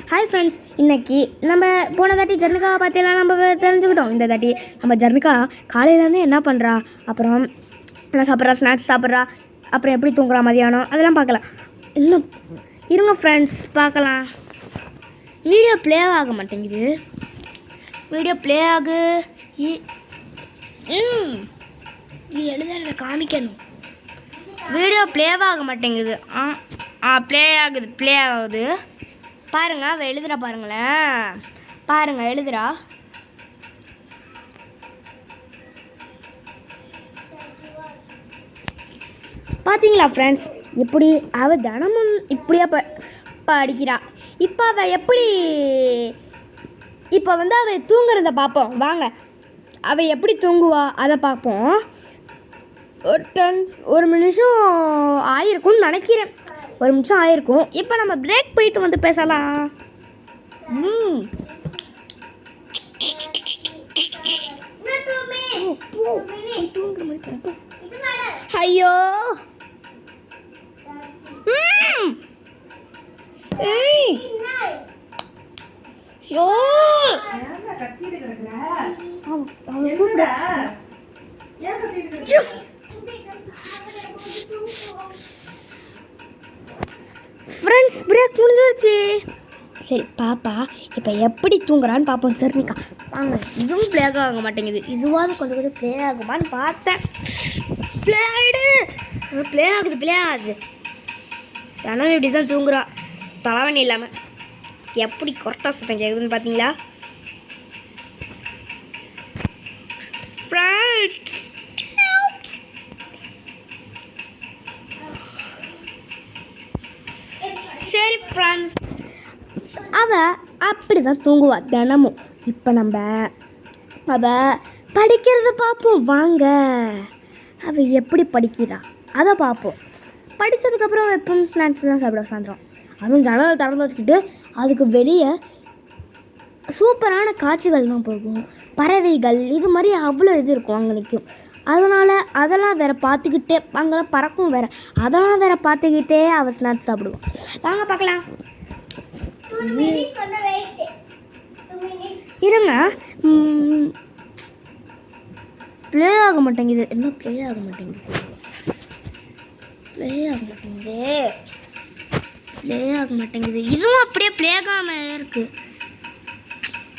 Hi friends, இன்றைக்கி நம்ம போன தாட்டி ஜர்னிகாவை பார்த்தெல்லாம் நம்ம தெரிஞ்சுக்கிட்டோம். இந்த தாட்டி நம்ம ஜர்னிகா காலையிலேருந்து என்ன பண்ணுறா, அப்புறம் என்ன சாப்பிட்றா, ஸ்நாக்ஸ் சாப்பிட்றா, அப்புறம் எப்படி தூங்குறா மதியானம், அதெல்லாம் பார்க்கலாம். இன்னும் இருங்க ஃப்ரெண்ட்ஸ், பார்க்கலாம். வீடியோ ப்ளே ஆக மாட்டேங்குது. வீடியோ ப்ளே ஆகு இது எழுத காமிக்கணும். வீடியோ ப்ளேவாக மாட்டேங்குது. ப்ளே ஆகுது பாருங்கள். அவள் எழுதுறா பாருங்களேன். பாருங்கள் எழுதுறா. பார்த்தீங்களா ஃப்ரெண்ட்ஸ், இப்படி அவள் தினமும் இப்படியா படிக்கிறா. இப்போ அவள் எப்படி இப்போ அவள் தூங்குறத பார்ப்போம் வாங்க. அவள் எப்படி தூங்குவா அதை பார்ப்போம். ஒரு நிமிஷம் ஆயிருக்கும்னு நினைக்கிறேன். ஒரு நிமிஷம் ஆயிருக்கும். இப்போ நம்ம பிரேக் போயிட்டு வந்து பேசலாம். ஐயோ ஃப்ரெண்ட்ஸ், பிரேக் முடிஞ்சிருச்சு. சரி பாப்பா இப்போ எப்படி தூங்குறான்னு பார்ப்போம். சரிக்கா வாங்க. இதுவும் ப்ளே ஆக மாட்டேங்குது. இதுவாவது கொஞ்சம் ப்ளே ஆகுமான்னு பார்த்தேன். ப்ளே ஆகுது. தினம் இப்படி தான் தூங்குறா, தலைவணி இல்லாமல். எப்படி கொரட்டா சத்தம் கேட்குதுன்னு பார்த்தீங்களா ஃப்ரெண்ட்ஸ்? சரி ஃப்ரெண்ட்ஸ், அவள் அப்படி தான் தூங்குவா தினமும். இப்போ நம்ம அவள் படிக்கிறத பார்ப்போம் வாங்க. அவள் எப்படி படிக்கிறா அதை பார்ப்போம். படித்ததுக்கப்புறம் எப்பவும் ஸ்நாக்ஸ் தான் சாப்பிட சாயந்தரம். அதுவும் ஜன்னல் திறந்து வச்சுக்கிட்டு அதுக்கு வெளியே சூப்பரான காட்சிகள்லாம் போகும். பறவைகள் இது மாதிரி அவ்வளோ இது இருக்கும் அங்கே நிற்கும். அதெல்லாம் வேறு பார்த்துக்கிட்டே அங்கெல்லாம் பறக்கும் வேறு. அதெல்லாம் வேறு பார்த்துக்கிட்டே அவள் ஸ்நாக்ஸ் சாப்பிடுவோம். வாங்க பார்க்கலாம். இருங்க, ப்ளே ஆக மாட்டேங்குது. என்ன ப்ளே ஆக மாட்டேங்குது? இதுவும் அப்படியே ப்ளே ஆகாமல் இருக்குது.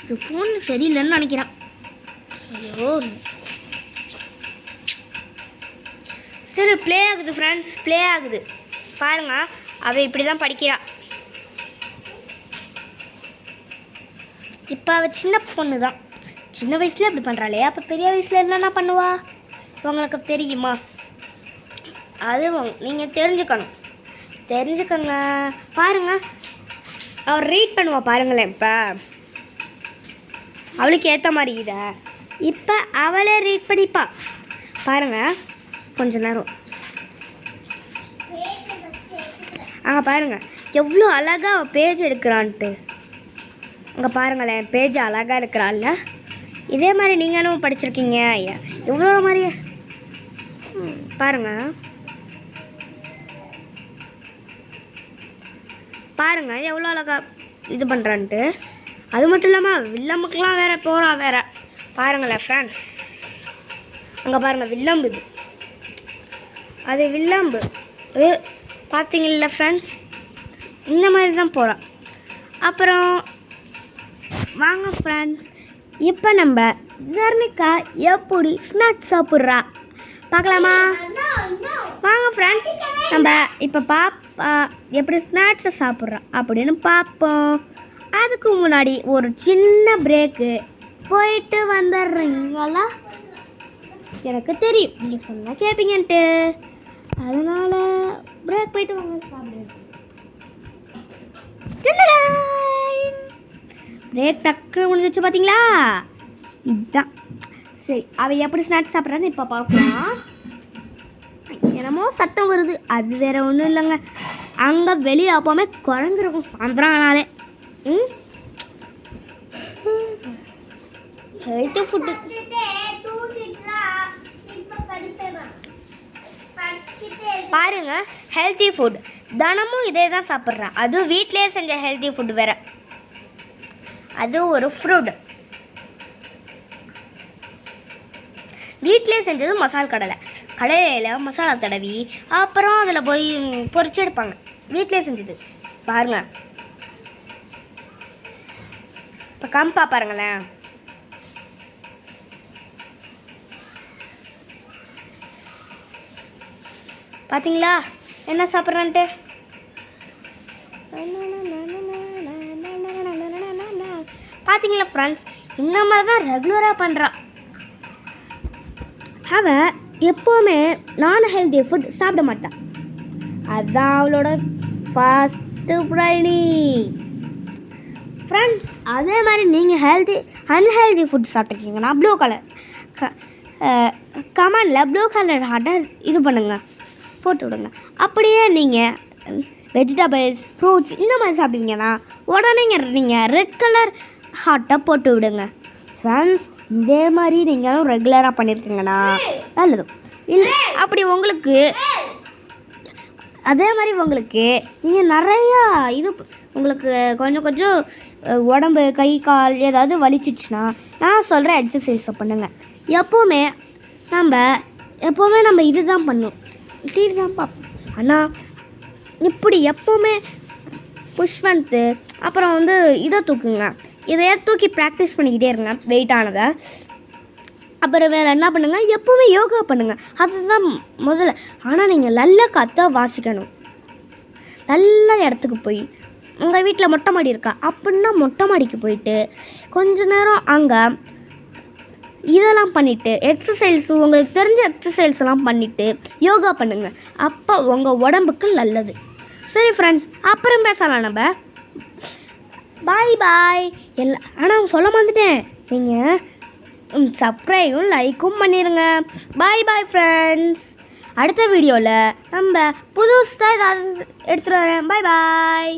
இது ஃபோன் சரியில்லைன்னு நினைக்கிறேன். ஐயோ சரி, ப்ளே ஆகுது ஃப்ரெண்ட்ஸ், ப்ளே ஆகுது பாருங்க. அவள் இப்படி தான் படிக்கிறா. இப்போ அவள் சின்ன பொண்ணு தான். சின்ன வயசுல இப்படி பண்ணுறாளே, அப்போ பெரிய வயசில் என்னென்ன பண்ணுவா உங்களுக்கு தெரியுமா? அது நீங்கள் தெரிஞ்சுக்கோங்க. பாருங்க, அவள் ரீட் பண்ணுவா பாருங்களேன். இப்போ அவளுக்கு ஏற்ற மாதிரி இதை இப்போ அவளே ரீட் பண்ணிப்பா பாருங்க. கொஞ்ச நேரம் அங்கே பாருங்கள் எவ்வளோ அழகாக அவள் பேஜ் எடுக்கிறான்ட்டு. அங்கே பாருங்களேன், பேஜ் அழகாக இருக்கிறாள்ல. இதே மாதிரி நீங்களும் படிச்சிருக்கீங்க எவ்வளோ மாதிரி பாருங்கள் எவ்வளோ அழகாக இது பண்ணுறான்ட்டு. அது மட்டும் இல்லாமல் வில்லம்புக்கெலாம் வேறு போகிறா வேறு. பாருங்களேன் ஃப்ரெண்ட்ஸ், அங்கே பாருங்கள் வில்லம்பு. அது வில்லம்பு பார்த்தீங்கல்ல ஃப்ரெண்ட்ஸ், இந்த மாதிரி தான் போகிறான். அப்புறம் வாங்க ஃப்ரெண்ட்ஸ், இப்போ நம்ம ஜர்னிகா எப்படி ஸ்நாக்ஸ் சாப்பிட்றா பார்க்கலாமா? வாங்க ஃப்ரெண்ட்ஸ், நம்ம இப்போ பாப்பா எப்படி ஸ்நாக்ஸை சாப்பிட்றா அப்படின்னு பார்ப்போம். அதுக்கு முன்னாடி ஒரு சின்ன பிரேக்கு போயிட்டு வந்துடுறீங்களா? எனக்கு தெரியும் நீங்கள் சொன்னால் கேட்பீங்கன்ட்டு, அதனால் பிரேக் போயிட்டு வாங்க சாப்பிடுங்க. பிரேக் டக்குன்னு முடிஞ்சிச்சு பார்த்தீங்களா? இதுதான். சரி, அவள் எப்படி ஸ்நாக்ஸ் சாப்பிட்றான்னு இப்போ பார்க்கலாம். என்னமோ சத்தம் வருது, அது வேறு ஒன்றும் இல்லைங்க. அங்கே வெளியே அப்போவுமே குறைஞ்சிருக்கும் சாயந்தரம் ஆனாலே. ஹெல்த்தி ஃபுட்டு பாருங்கள். ஹெல்த்தி ஃபுட் தினமும் இதே தான் சாப்பிட்றேன். அதுவும் வீட்டிலே செஞ்ச ஹெல்த்தி ஃபுட் வேறு. அது ஒரு ஃப்ரூட். வீட்டிலே செஞ்சது மசால் கடலை. கடலையில் மசாலா தடவி அப்புறம் அதில் போய் பொரிச்சு எடுப்பாங்க. வீட்டிலே செஞ்சது பாருங்க. இப்போ கம்பா பாருங்களேன். பார்த்தீங்களா என்ன சாப்பிட்றான்ட்டு? பார்த்தீங்களா ஃப்ரெண்ட்ஸ், இந்த மாதிரி தான் ரெகுலராக பண்ணுறான். அவள் எப்போவுமே நான் ஹெல்தி ஃபுட் சாப்பிட மாட்டான். அதுதான் அவளோட ஃபஸ்ட்டு ப்ரைனி. ஃப்ரெண்ட்ஸ், அதே மாதிரி நீங்கள் அன்ஹெல்தி ஃபுட் சாப்பிட்ருக்கீங்கன்னா ப்ளூ கலர் கமெண்டில் ப்ளூ கலர் ஹார்ட்டை இது பண்ணுங்கள், போட்டு விடுங்க. அப்படியே நீங்கள் வெஜிடபிள்ஸ் ஃப்ரூட்ஸ் இந்த மாதிரி சாப்பிட்டீங்கன்னா உடனே நீங்கள் ரெட் கலர் ஹார்ட்டை போட்டு விடுங்க. ஃப்ரெண்ட்ஸ், இதே மாதிரி நீங்களும் ரெகுலராக பண்ணியிருக்கீங்கன்னா நல்லது. இல்லை அப்படி உங்களுக்கு அதே மாதிரி நீங்கள் நிறையா இது உங்களுக்கு கொஞ்சம் உடம்பு கை கால் ஏதாவது வலிச்சிச்சுன்னா நான் சொல்கிற எக்ஸசைஸை பண்ணுங்கள். எப்போவுமே நம்ம இது தான் பண்ணும், டிவி தான் பார்ப்போம். ஆனால் இப்படி எப்போவுமே புஷ் வந்து அப்புறம் இதை தூக்குங்க, இதையே தூக்கி ப்ராக்டிஸ் பண்ணிக்கிட்டே இருங்க வெயிட்டானதை. அப்புறம் வேறு என்ன பண்ணுங்கள், எப்போவுமே யோகா பண்ணுங்கள், அதுதான் முதல்ல. ஆனால் நீங்கள் நல்ல காற்றை வாசிக்கணும். நல்ல இடத்துக்கு போய் உங்கள் வீட்டில் மொட்டை மாடி இருக்கா அப்படின்னா மொட்டை மாடிக்கு போயிட்டு கொஞ்ச நேரம் அங்கே இதெல்லாம் பண்ணிவிட்டு உங்களுக்கு தெரிஞ்ச எக்ஸசைஸ்லாம் பண்ணிவிட்டு யோகா பண்ணுங்கள். அப்போ உங்கள் உடம்புக்கு நல்லது. சரி ஃப்ரெண்ட்ஸ், அப்புறம் பேசலாம் நம்ம. பாய் பாய். ஆனால் சொல்ல மாட்டேன், நீங்கள் சப்ஸ்கிரைபும் லைக்கும் பண்ணிடுங்க. பாய் பாய் ஃப்ரெண்ட்ஸ். அடுத்த வீடியோவில் நம்ம புதுசாக ஏதாவது எடுத்துகிட்டு வரேன். பாய் பாய்.